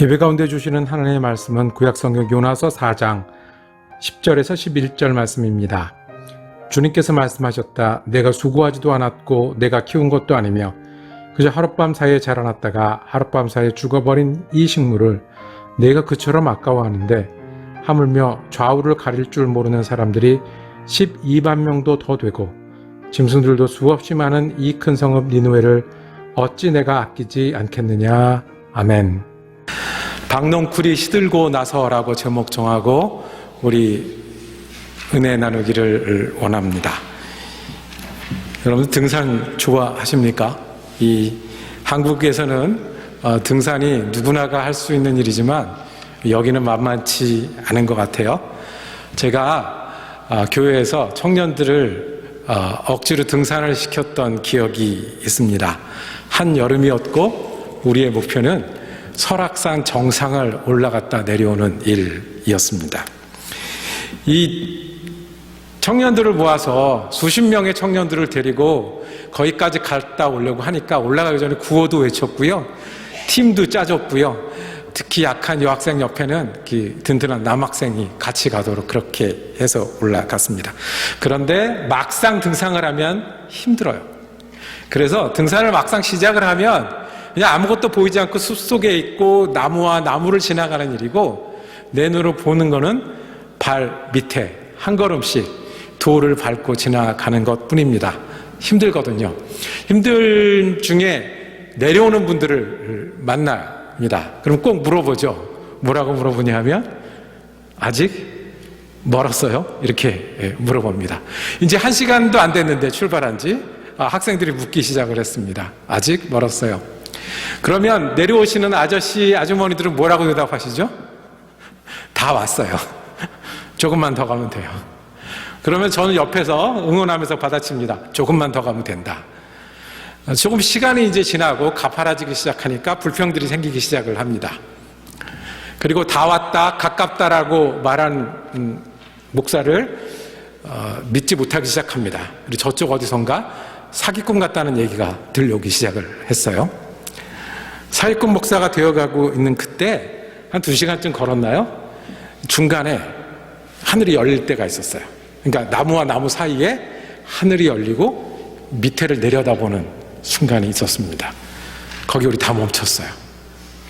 예배 가운데 주시는 하나님의 말씀은 구약성경 요나서 4장 10절에서 11절 말씀입니다. 주님께서 말씀하셨다. 내가 수고하지도 않았고 내가 키운 것도 아니며 그저 하룻밤 사이에 자라났다가 하룻밤 사이에 죽어버린 이 식물을 내가 그처럼 아까워하는데 하물며 좌우를 가릴 줄 모르는 사람들이 12만 명도 더 되고 짐승들도 수없이 많은 이 큰 성읍 니느웨를 어찌 내가 아끼지 않겠느냐. 아멘. 박농쿨이 시들고 나서라고 제목 정하고 우리 은혜 나누기를 원합니다. 여러분 등산 좋아하십니까? 이 한국에서는 등산이 누구나가 할 수 있는 일이지만 여기는 만만치 않은 것 같아요. 제가 교회에서 청년들을 억지로 등산을 시켰던 기억이 있습니다. 한 여름이었고 우리의 목표는 설악산 정상을 올라갔다 내려오는 일이었습니다. 이 청년들을 모아서 수십 명의 청년들을 데리고 거기까지 갔다 오려고 하니까 올라가기 전에 구호도 외쳤고요. 팀도 짜줬고요. 특히 약한 여학생 옆에는 든든한 남학생이 같이 가도록 그렇게 해서 올라갔습니다. 그런데 막상 등산을 하면 힘들어요. 그래서 등산을 막상 시작을 하면 그냥 아무것도 보이지 않고 숲속에 있고 나무와 나무를 지나가는 일이고 내 눈으로 보는 거는 발 밑에 한 걸음씩 돌을 밟고 지나가는 것 뿐입니다. 힘들거든요. 힘들 중에 내려오는 분들을 만납니다. 그럼 꼭 물어보죠. 뭐라고 물어보냐 하면 아직 멀었어요? 이렇게 물어봅니다. 이제 1시간도 안 됐는데 출발한 지 학생들이 묻기 시작을 했습니다. 아직 멀었어요. 그러면 내려오시는 아저씨, 아주머니들은 뭐라고 대답하시죠? 다 왔어요. 조금만 더 가면 돼요. 그러면 저는 옆에서 응원하면서 받아칩니다. 조금만 더 가면 된다. 조금 시간이 이제 지나고 가파라지기 시작하니까 불평들이 생기기 시작을 합니다. 그리고 다 왔다, 가깝다라고 말한 목사를 믿지 못하기 시작합니다. 그리고 저쪽 어디선가 사기꾼 같다는 얘기가 들려오기 시작을 했어요. 사기꾼 목사가 되어가고 있는 그때 한 2시간쯤 걸었나요? 중간에 하늘이 열릴 때가 있었어요. 그러니까 나무와 나무 사이에 하늘이 열리고 밑에를 내려다보는 순간이 있었습니다. 거기 우리 다 멈췄어요.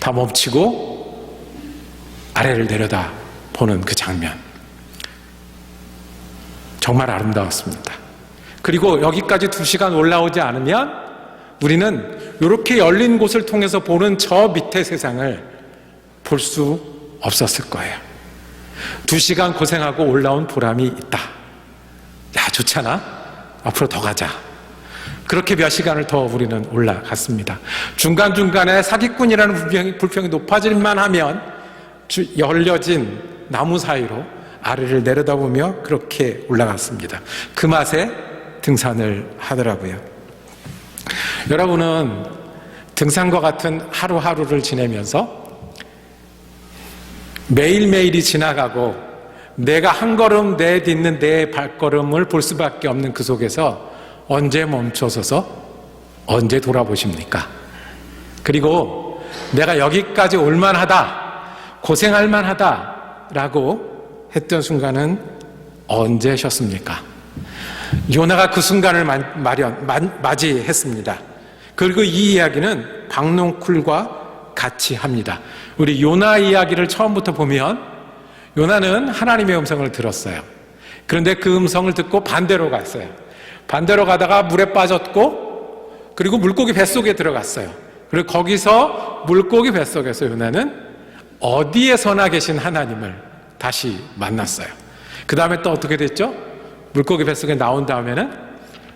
다 멈추고 아래를 내려다보는 그 장면. 정말 아름다웠습니다. 그리고 여기까지 2시간 올라오지 않으면 우리는 이렇게 열린 곳을 통해서 보는 저 밑에 세상을 볼 수 없었을 거예요. 2시간 고생하고 올라온 보람이 있다. 야, 좋잖아. 앞으로 더 가자. 그렇게 몇 시간을 더 우리는 올라갔습니다. 중간중간에 사기꾼이라는 불평이 높아질만 하면 열려진 나무 사이로 아래를 내려다보며 그렇게 올라갔습니다. 그 맛에 등산을 하더라고요. 여러분은 등산과 같은 하루하루를 지내면서 매일매일이 지나가고 내가 한 걸음 내딛는 내 발걸음을 볼 수밖에 없는 그 속에서 언제 멈춰서서 언제 돌아보십니까? 그리고 내가 여기까지 올만하다, 고생할 만하다라고 했던 순간은 언제셨습니까? 요나가 그 순간을 맞이했습니다. 그리고 이 이야기는 박농쿨과 같이 합니다. 우리 요나 이야기를 처음부터 보면 요나는 하나님의 음성을 들었어요. 그런데 그 음성을 듣고 반대로 갔어요. 반대로 가다가 물에 빠졌고 그리고 물고기 뱃속에 들어갔어요. 그리고 거기서 물고기 뱃속에서 요나는 어디에서나 계신 하나님을 다시 만났어요. 그 다음에 또 어떻게 됐죠? 물고기 뱃속에 나온 다음에는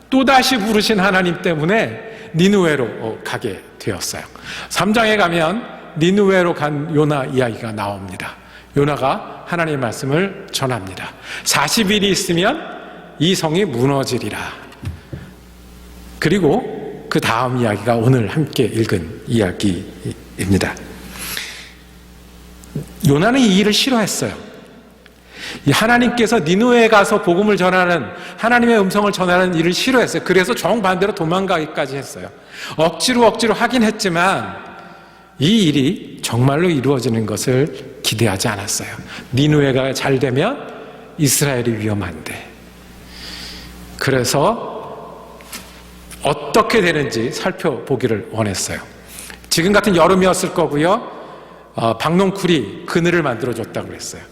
또다시 부르신 하나님 때문에 니느웨로 가게 되었어요. 3장에 가면 니느웨로 간 요나 이야기가 나옵니다. 요나가 하나님의 말씀을 전합니다. 40일이 있으면 이 성이 무너지리라. 그리고 그 다음 이야기가 오늘 함께 읽은 이야기입니다. 요나는 이 일을 싫어했어요. 하나님께서 니느웨에 가서 복음을 전하는, 하나님의 음성을 전하는 일을 싫어했어요. 그래서 정반대로 도망가기까지 했어요. 억지로 하긴 했지만 이 일이 정말로 이루어지는 것을 기대하지 않았어요. 니느웨가 잘 되면 이스라엘이 위험한데. 그래서 어떻게 되는지 살펴보기를 원했어요. 지금 같은 여름이었을 거고요. 박농쿨이 그늘을 만들어줬다고 그랬어요.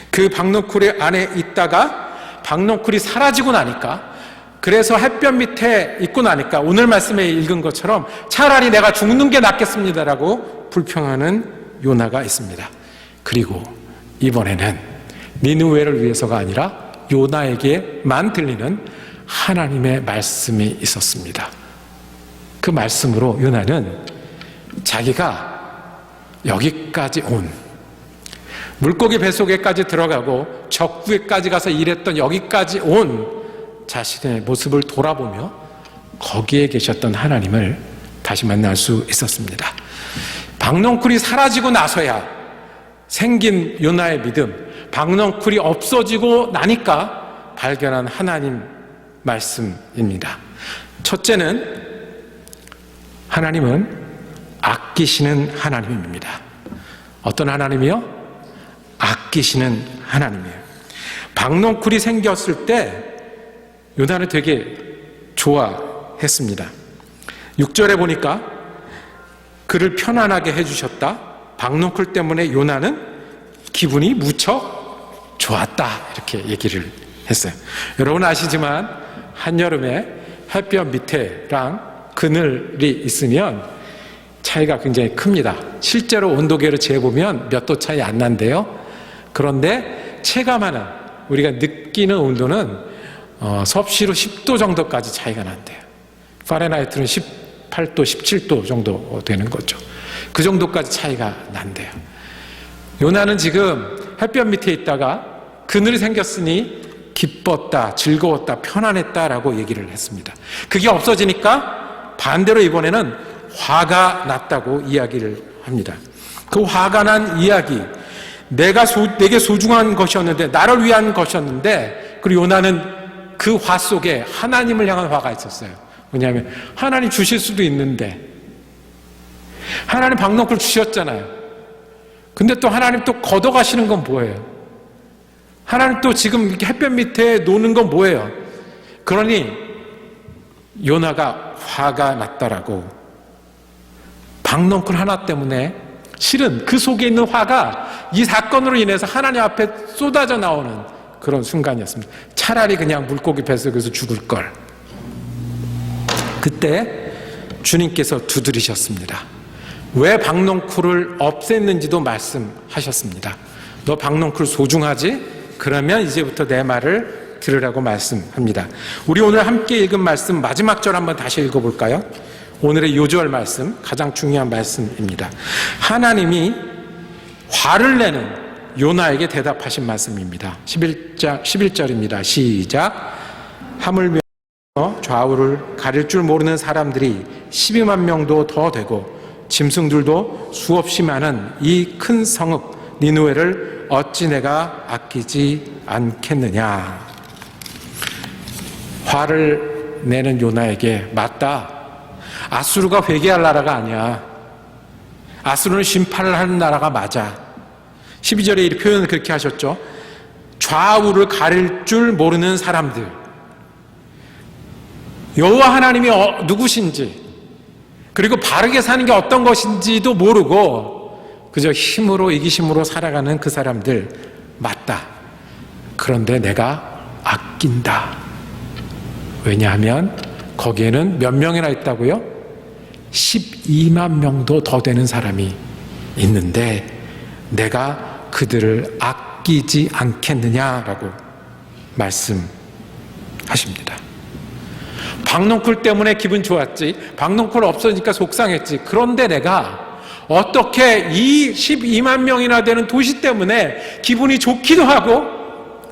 그 박농쿨 안에 있다가 박농쿨이 사라지고 나니까, 그래서 햇볕 밑에 있고 나니까 오늘 말씀에 읽은 것처럼 차라리 내가 죽는 게 낫겠습니다라고 불평하는 요나가 있습니다. 그리고 이번에는 니느웨를 위해서가 아니라 요나에게만 들리는 하나님의 말씀이 있었습니다. 그 말씀으로 요나는 자기가 여기까지 온, 물고기 뱃속에까지 들어가고 적구에까지 가서 일했던 여기까지 온 자신의 모습을 돌아보며 거기에 계셨던 하나님을 다시 만날 수 있었습니다. 박농쿨이 사라지고 나서야 생긴 요나의 믿음, 박농쿨이 없어지고 나니까 발견한 하나님 말씀입니다. 첫째는 하나님은 아끼시는 하나님입니다. 어떤 하나님이요? 아끼시는 하나님이에요. 박농쿨이 생겼을 때 요나는 되게 좋아했습니다. 6절에 보니까 그를 편안하게 해주셨다. 박농쿨 때문에 요나는 기분이 무척 좋았다. 이렇게 얘기를 했어요. 여러분 아시지만 한여름에 햇볕 밑에랑 그늘이 있으면 차이가 굉장히 큽니다. 실제로 온도계를 재보면 몇 도 차이 안 난대요. 그런데 체감하는, 우리가 느끼는 온도는 섭씨로 10도 정도까지 차이가 난대요. 파렌하이트는 18도, 17도 정도 되는 거죠. 그 정도까지 차이가 난대요. 요나는 지금 햇볕 밑에 있다가 그늘이 생겼으니 기뻤다, 즐거웠다, 편안했다라고 얘기를 했습니다. 그게 없어지니까 반대로 이번에는 화가 났다고 이야기를 합니다. 그 화가 난 이야기, 내게 소중한 것이었는데, 나를 위한 것이었는데, 그리고 요나는 그 화 속에 하나님을 향한 화가 있었어요. 왜냐하면 하나님 주실 수도 있는데, 하나님 박농쿨 주셨잖아요. 근데 또 하나님 또 걷어가시는 건 뭐예요? 하나님 또 지금 이렇게 햇볕 밑에 노는 건 뭐예요? 그러니 요나가 화가 났다라고. 박농쿨 하나 때문에, 실은 그 속에 있는 화가 이 사건으로 인해서 하나님 앞에 쏟아져 나오는 그런 순간이었습니다. 차라리 그냥 물고기 뱃속에서 죽을 걸. 그때 주님께서 두드리셨습니다. 왜 박농쿨을 없앴는지도 말씀하셨습니다. 너 박농쿨 소중하지? 그러면 이제부터 내 말을 들으라고 말씀합니다. 우리 오늘 함께 읽은 말씀 마지막 절 한번 다시 읽어볼까요? 오늘의 요절 말씀, 가장 중요한 말씀입니다. 하나님이 화를 내는 요나에게 대답하신 말씀입니다. 11절입니다. 시작. 하물며 좌우를 가릴 줄 모르는 사람들이 12만 명도 더 되고 짐승들도 수없이 많은 이 큰 성읍 니느웨를 어찌 내가 아끼지 않겠느냐. 화를 내는 요나에게, 맞다, 아수르가 회개할 나라가 아니야. 아수르는 심판을 하는 나라가 맞아. 12절에 이 표현을 그렇게 하셨죠. 좌우를 가릴 줄 모르는 사람들. 여호와 하나님이 누구신지, 그리고 바르게 사는 게 어떤 것인지도 모르고 그저 힘으로, 이기심으로 살아가는 그 사람들, 맞다. 그런데 내가 아낀다. 왜냐하면 거기에는 몇 명이나 있다고요? 12만 명도 더 되는 사람이 있는데 내가 그들을 아끼지 않겠느냐라고 말씀하십니다. 박농쿨 때문에 기분 좋았지, 박농쿨 없어지니까 속상했지, 그런데 내가 어떻게 이 12만 명이나 되는 도시 때문에 기분이 좋기도 하고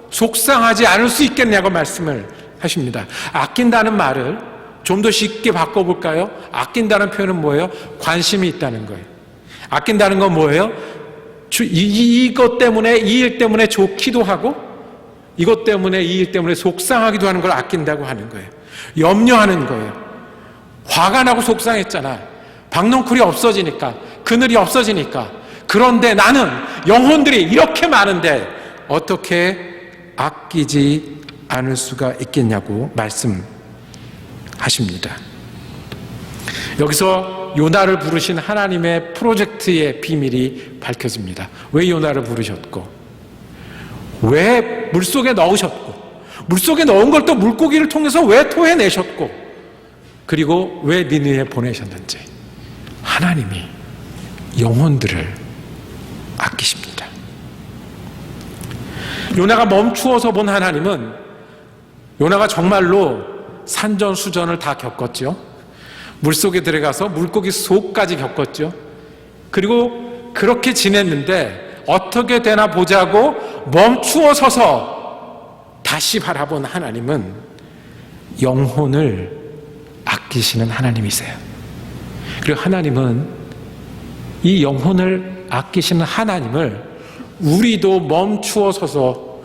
속상하지 않을 수 있겠냐고 말씀을 하십니다. 아낀다는 말을 좀 더 쉽게 바꿔볼까요? 아낀다는 표현은 뭐예요? 관심이 있다는 거예요. 아낀다는 건 뭐예요? 이것 때문에, 이 일 때문에 좋기도 하고 이것 때문에, 이 일 때문에 속상하기도 하는 걸 아낀다고 하는 거예요. 염려하는 거예요. 화가 나고 속상했잖아. 박농쿨이 없어지니까 그늘이 없어지니까. 그런데 나는 영혼들이 이렇게 많은데 어떻게 아끼지 않을 수가 있겠냐고 말씀하십니다. 여기서 요나를 부르신 하나님의 프로젝트의 비밀이 밝혀집니다. 왜 요나를 부르셨고, 왜 물속에 넣으셨고, 물속에 넣은 걸 또 물고기를 통해서 왜 토해내셨고, 그리고 왜 니느웨에 보내셨는지. 하나님이 영혼들을 아끼십니다. 요나가 멈추어서 본 하나님은, 요나가 정말로 산전수전을 다 겪었죠. 물속에 들어가서 물고기 속까지 겪었죠. 그리고 그렇게 지냈는데 어떻게 되나 보자고 멈추어 서서 다시 바라본 하나님은 영혼을 아끼시는 하나님이세요. 그리고 하나님은 이 영혼을 아끼시는 하나님을 우리도 멈추어 서서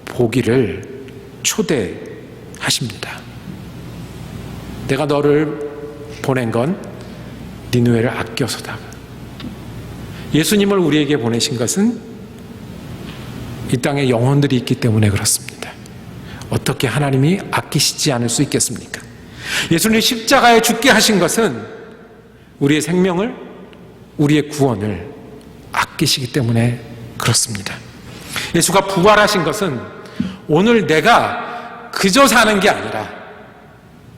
보기를 초대하십니다. 내가 너를 보낸 건 니느웨를 아껴서다. 예수님을 우리에게 보내신 것은 이 땅에 영혼들이 있기 때문에 그렇습니다. 어떻게 하나님이 아끼시지 않을 수 있겠습니까? 예수님이 십자가에 죽게 하신 것은 우리의 생명을, 우리의 구원을 아끼시기 때문에 그렇습니다. 예수가 부활하신 것은 오늘 내가 그저 사는 게 아니라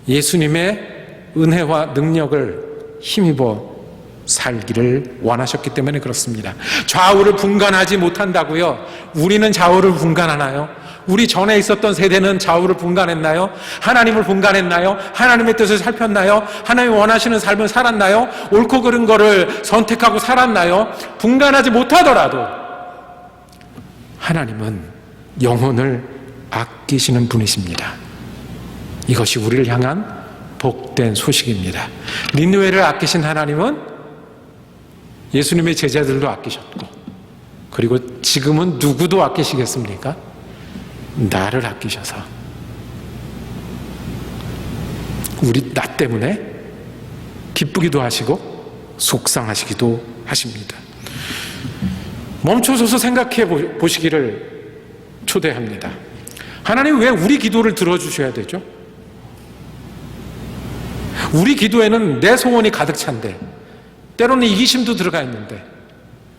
예수님의 은혜와 능력을 힘입어 살기를 원하셨기 때문에 그렇습니다. 좌우를 분간하지 못한다고요? 우리는 좌우를 분간하나요? 우리 전에 있었던 세대는 좌우를 분간했나요? 하나님을 분간했나요? 하나님의 뜻을 살폈나요? 하나님이 원하시는 삶을 살았나요? 옳고 그른 거를 선택하고 살았나요? 분간하지 못하더라도 하나님은 영혼을 아끼시는 분이십니다. 이것이 우리를 향한 복된 소식입니다. 니느웨를 아끼신 하나님은 예수님의 제자들도 아끼셨고, 그리고 지금은 누구도 아끼시겠습니까? 나를 아끼셔서 나 때문에 기쁘기도 하시고 속상하시기도 하십니다. 멈춰서서 생각해 보시기를 초대합니다. 하나님 왜 우리 기도를 들어주셔야 되죠? 우리 기도에는 내 소원이 가득 찬데, 때로는 이기심도 들어가 있는데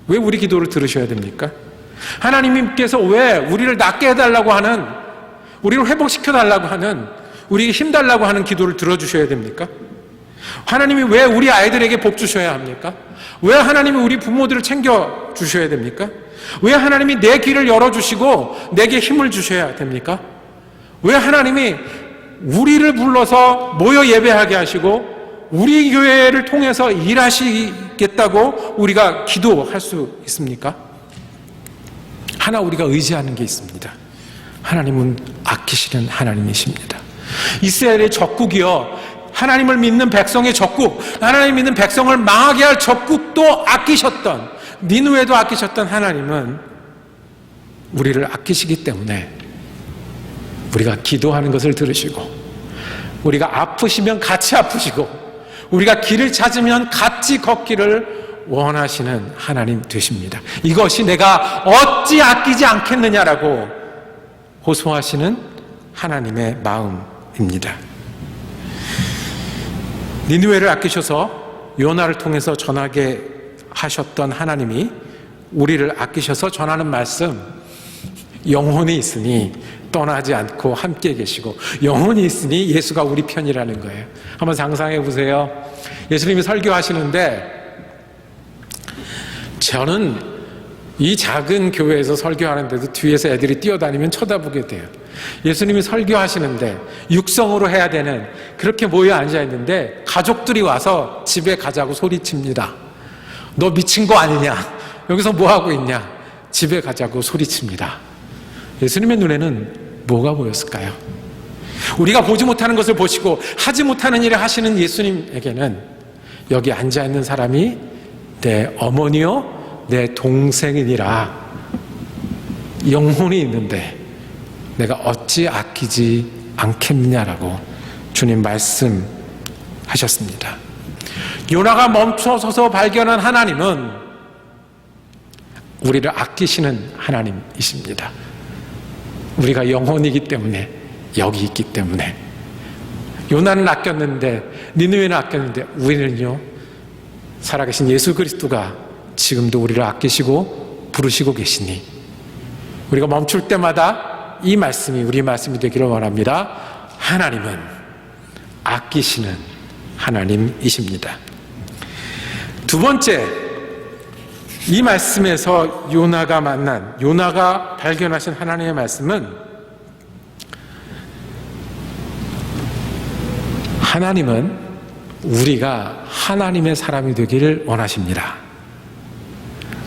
왜 우리 기도를 들으셔야 됩니까? 하나님께서 왜 우리를 낫게 해달라고 하는, 우리를 회복시켜달라고 하는, 우리에게 힘달라고 하는 기도를 들어주셔야 됩니까? 하나님이 왜 우리 아이들에게 복 주셔야 합니까? 왜 하나님이 우리 부모들을 챙겨주셔야 됩니까? 왜 하나님이 내 길을 열어주시고 내게 힘을 주셔야 됩니까? 왜 하나님이 우리를 불러서 모여 예배하게 하시고 우리 교회를 통해서 일하시겠다고 우리가 기도할 수 있습니까? 하나 우리가 의지하는 게 있습니다. 하나님은 아끼시는 하나님이십니다. 이스라엘의 적국이요, 하나님을 믿는 백성의 적국, 하나님 믿는 백성을 망하게 할 적국도 아끼셨던, 니느웨도 아끼셨던 하나님은 우리를 아끼시기 때문에 우리가 기도하는 것을 들으시고, 우리가 아프시면 같이 아프시고, 우리가 길을 찾으면 같이 걷기를 원하시는 하나님 되십니다. 이것이 내가 어찌 아끼지 않겠느냐라고 호소하시는 하나님의 마음입니다. 니느웨를 아끼셔서 요나를 통해서 전하게 하셨던 하나님이 우리를 아끼셔서 전하는 말씀, 영혼이 있으니 떠나지 않고 함께 계시고, 영혼이 있으니 예수가 우리 편이라는 거예요. 한번 상상해 보세요. 예수님이 설교하시는데, 저는 이 작은 교회에서 설교하는데도 뒤에서 애들이 뛰어다니면 쳐다보게 돼요. 예수님이 설교하시는데 육성으로 해야 되는, 그렇게 모여 앉아 있는데 가족들이 와서 집에 가자고 소리칩니다. 너 미친 거 아니냐? 여기서 뭐 하고 있냐? 집에 가자고 소리칩니다. 예수님의 눈에는 뭐가 보였을까요? 우리가 보지 못하는 것을 보시고 하지 못하는 일을 하시는 예수님에게는 여기 앉아 있는 사람이 내 어머니요, 내 동생이니라, 영혼이 있는데 내가 어찌 아끼지 않겠느냐라고 주님 말씀하셨습니다. 요나가 멈춰서서 발견한 하나님은 우리를 아끼시는 하나님이십니다. 우리가 영혼이기 때문에, 여기 있기 때문에. 요나는 아꼈는데, 니느웨는 아꼈는데, 우리는요, 살아계신 예수 그리스도가 지금도 우리를 아끼시고 부르시고 계시니 우리가 멈출 때마다 이 말씀이 우리 말씀이 되기를 원합니다. 하나님은 아끼시는 하나님이십니다. 두 번째, 이 말씀에서 요나가 발견하신 하나님의 말씀은 하나님은 우리가 하나님의 사람이 되기를 원하십니다.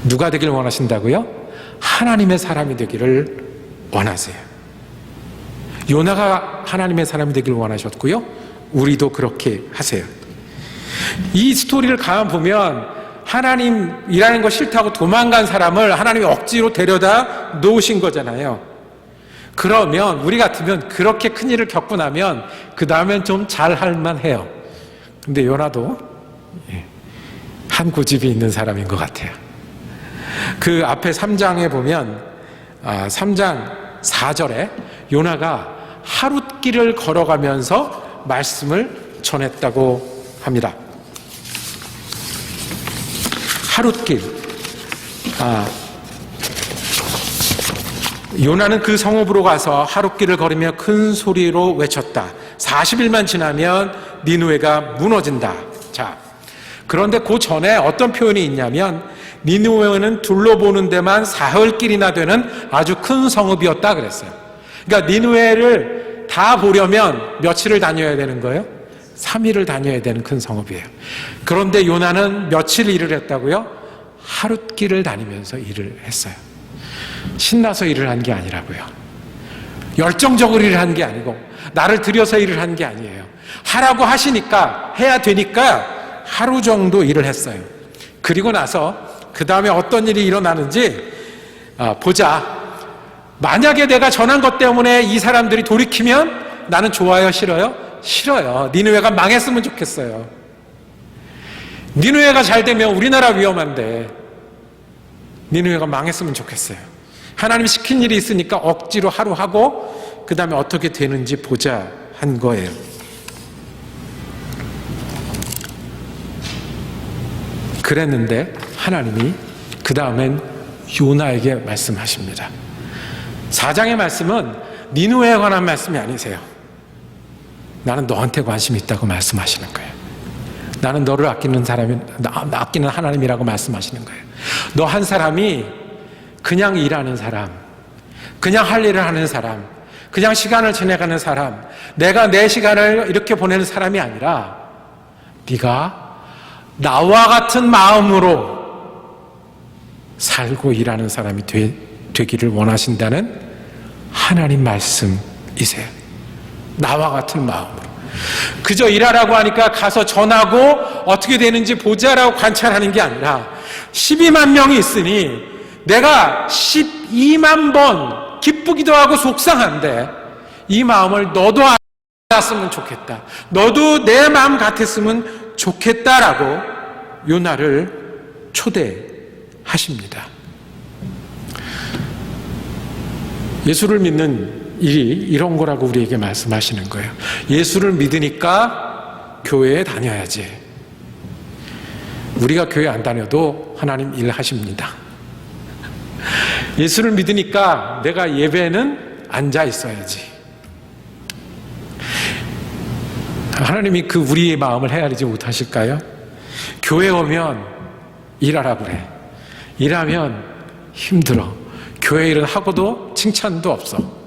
누가 되기를 원하신다고요? 하나님의 사람이 되기를 원하세요. 요나가 하나님의 사람이 되기를 원하셨고요. 우리도 그렇게 하세요. 이 스토리를 가만 보면 하나님 일하는 거 싫다고 도망간 사람을 하나님이 억지로 데려다 놓으신 거잖아요. 그러면 우리 같으면 그렇게 큰 일을 겪고 나면 그 다음엔 좀 잘할 만해요. 근데 요나도 한 고집이 있는 사람인 것 같아요. 그 앞에 3장에 보면 3장 4절에 요나가 하룻길을 걸어가면서 말씀을 전했다고 합니다. 하룻길. 요나는 그 성읍으로 가서 하룻길을 걸으며 큰 소리로 외쳤다. 40일만 지나면 니느웨가 무너진다. 자, 그런데 그 전에 어떤 표현이 있냐면 니느웨는 둘러보는 데만 사흘길이나 되는 아주 큰 성읍이었다 그랬어요. 그러니까 니느웨를 다 보려면 며칠을 다녀야 되는 거예요? 3일을 다녀야 되는 큰 성읍이에요. 그런데 요나는 며칠 일을 했다고요? 하룻길을 다니면서 일을 했어요. 신나서 일을 한 게 아니라고요. 열정적으로 일을 한 게 아니고 나를 들여서 일을 한 게 아니에요. 하라고 하시니까, 해야 되니까 하루 정도 일을 했어요. 그리고 나서 그 다음에 어떤 일이 일어나는지 보자. 만약에 내가 전한 것 때문에 이 사람들이 돌이키면 나는 좋아요, 싫어요? 싫어요. 니느웨가 망했으면 좋겠어요. 니느웨가 잘 되면 우리나라 위험한데 니느웨가 망했으면 좋겠어요. 하나님이 시킨 일이 있으니까 억지로 하루 하고 그 다음에 어떻게 되는지 보자 한 거예요. 그랬는데 하나님이 그 다음엔 요나에게 말씀하십니다. 4장의 말씀은 니느웨에 관한 말씀이 아니세요. 나는 너한테 관심이 있다고 말씀하시는 거예요. 나는 너를 아끼는 아끼는 하나님이라고 말씀하시는 거예요. 너 한 사람이 그냥 일하는 사람, 그냥 할 일을 하는 사람, 그냥 시간을 지내가는 사람, 내가 내 시간을 이렇게 보내는 사람이 아니라 네가 나와 같은 마음으로 살고 일하는 사람이 되기를 원하신다는 하나님 말씀이세요. 나와 같은 마음으로. 그저 일하라고 하니까 가서 전하고 어떻게 되는지 보자라고 관찰하는 게 아니라 12만 명이 있으니 내가 12만 번 기쁘기도 하고 속상한데 이 마음을 너도 알았으면 좋겠다. 너도 내 마음 같았으면 좋겠다라고 요나를 초대하십니다. 예수를 믿는 일이 이런 거라고 우리에게 말씀하시는 거예요. 예수를 믿으니까 교회에 다녀야지. 우리가 교회 안 다녀도 하나님 일하십니다. 예수를 믿으니까 내가 예배는 앉아 있어야지. 하나님이 그 우리의 마음을 헤아리지 못하실까요? 교회 오면 일하라 그래. 일하면 힘들어. 교회 일은 하고도 칭찬도 없어.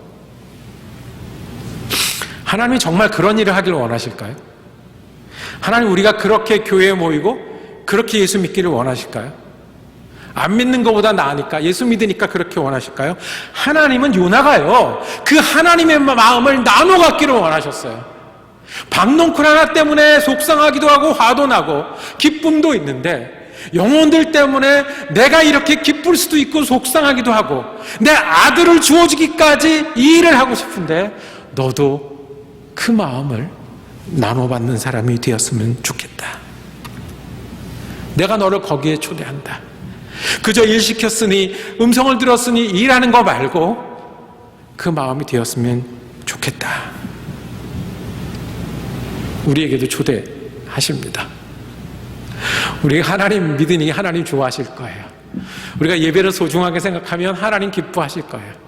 하나님이 정말 그런 일을 하기를 원하실까요? 하나님 우리가 그렇게 교회에 모이고 그렇게 예수 믿기를 원하실까요? 안 믿는 것보다 나으니까 예수 믿으니까 그렇게 원하실까요? 하나님은 요나가요 그 하나님의 마음을 나눠 갖기를 원하셨어요. 박농쿨 하나 때문에 속상하기도 하고 화도 나고 기쁨도 있는데 영혼들 때문에 내가 이렇게 기쁠 수도 있고 속상하기도 하고 내 아들을 주어주기까지 이 일을 하고 싶은데 너도 그 마음을 나눠받는 사람이 되었으면 좋겠다. 내가 너를 거기에 초대한다. 그저 일 시켰으니, 음성을 들었으니 일하는 거 말고 그 마음이 되었으면 좋겠다. 우리에게도 초대하십니다. 우리가 하나님 믿으니 하나님 좋아하실 거예요. 우리가 예배를 소중하게 생각하면 하나님 기뻐하실 거예요.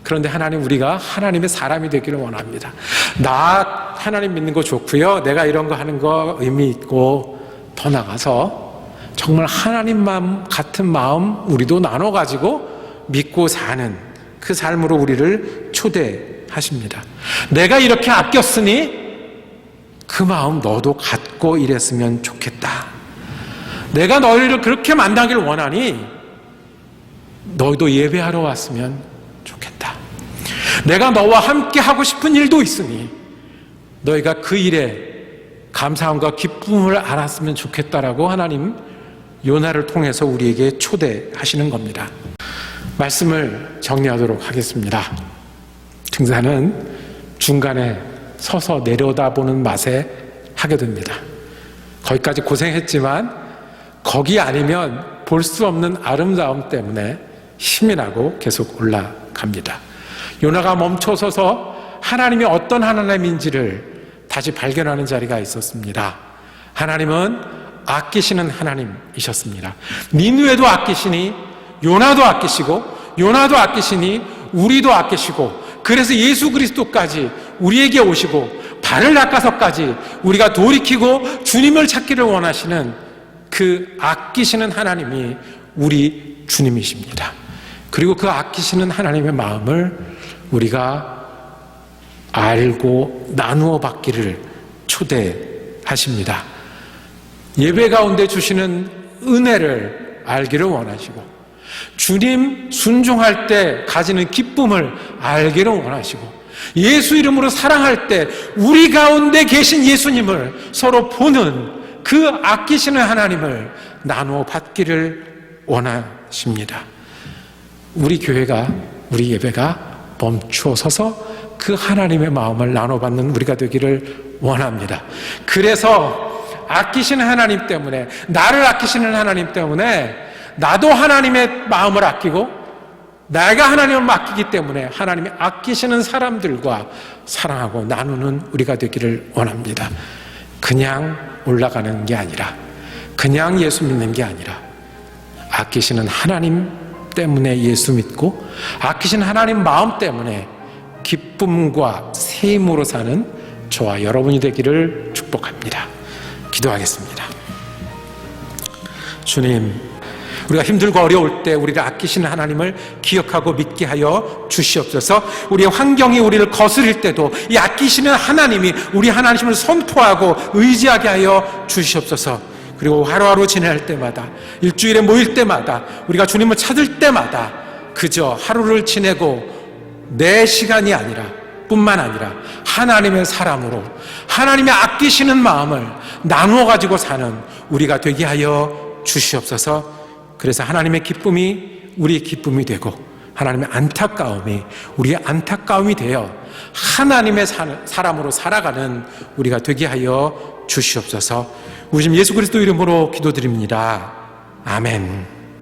그런데 하나님, 우리가 하나님의 사람이 되기를 원합니다. 나 하나님 믿는 거 좋고요, 내가 이런 거 하는 거 의미 있고, 더 나가서 정말 하나님 마음 같은 마음 우리도 나눠가지고 믿고 사는 그 삶으로 우리를 초대하십니다. 내가 이렇게 아꼈으니 그 마음 너도 갖고 이랬으면 좋겠다. 내가 너희를 그렇게 만나길 원하니 너희도 예배하러 왔으면 좋겠다. 내가 너와 함께 하고 싶은 일도 있으니 너희가 그 일에 감사함과 기쁨을 알았으면 좋겠다라고 하나님 요나를 통해서 우리에게 초대하시는 겁니다. 말씀을 정리하도록 하겠습니다. 등산은 중간에 서서 내려다보는 맛에 하게 됩니다. 거기까지 고생했지만 거기 아니면 볼 수 없는 아름다움 때문에 힘이 나고 계속 올라갑니다. 요나가 멈춰서서 하나님이 어떤 하나님인지를 다시 발견하는 자리가 있었습니다. 하나님은 아끼시는 하나님이셨습니다. 니느웨도 아끼시니 요나도 아끼시고, 요나도 아끼시니 우리도 아끼시고, 그래서 예수 그리스도까지 우리에게 오시고 발을 닦아서까지 우리가 돌이키고 주님을 찾기를 원하시는 그 아끼시는 하나님이 우리 주님이십니다. 그리고 그 아끼시는 하나님의 마음을 우리가 알고 나누어 받기를 초대하십니다. 예배 가운데 주시는 은혜를 알기를 원하시고, 주님 순종할 때 가지는 기쁨을 알기를 원하시고, 예수 이름으로 사랑할 때 우리 가운데 계신 예수님을 서로 보는 그 아끼시는 하나님을 나누어 받기를 원하십니다. 우리 교회가, 우리 예배가 멈춰서서 그 하나님의 마음을 나눠받는 우리가 되기를 원합니다. 그래서 아끼시는 하나님 때문에, 나를 아끼시는 하나님 때문에 나도 하나님의 마음을 아끼고, 내가 하나님을 맡기기 때문에 하나님이 아끼시는 사람들과 사랑하고 나누는 우리가 되기를 원합니다. 그냥 올라가는 게 아니라, 그냥 예수 믿는 게 아니라, 아끼시는 하나님 때문에 예수 믿고, 아끼시는 하나님 마음 때문에 기쁨과 새 힘으로 사는 저와 여러분이 되기를 축복합니다. 기도하겠습니다. 주님, 우리가 힘들고 어려울 때 우리를 아끼시는 하나님을 기억하고 믿게 하여 주시옵소서. 우리의 환경이 우리를 거스릴 때도 이 아끼시는 하나님이 우리 하나님을 선포하고 의지하게 하여 주시옵소서. 그리고 하루하루 지낼 때마다, 일주일에 모일 때마다, 우리가 주님을 찾을 때마다 그저 하루를 지내고 내 시간이 아니라, 뿐만 아니라 하나님의 사람으로 하나님의 아끼시는 마음을 나누어 가지고 사는 우리가 되게 하여 주시옵소서. 그래서 하나님의 기쁨이 우리의 기쁨이 되고, 하나님의 안타까움이 우리의 안타까움이 되어 하나님의 사람으로 살아가는 우리가 되게 하여 주시옵소서. 우리 주님 예수 그리스도 이름으로 기도드립니다. 아멘.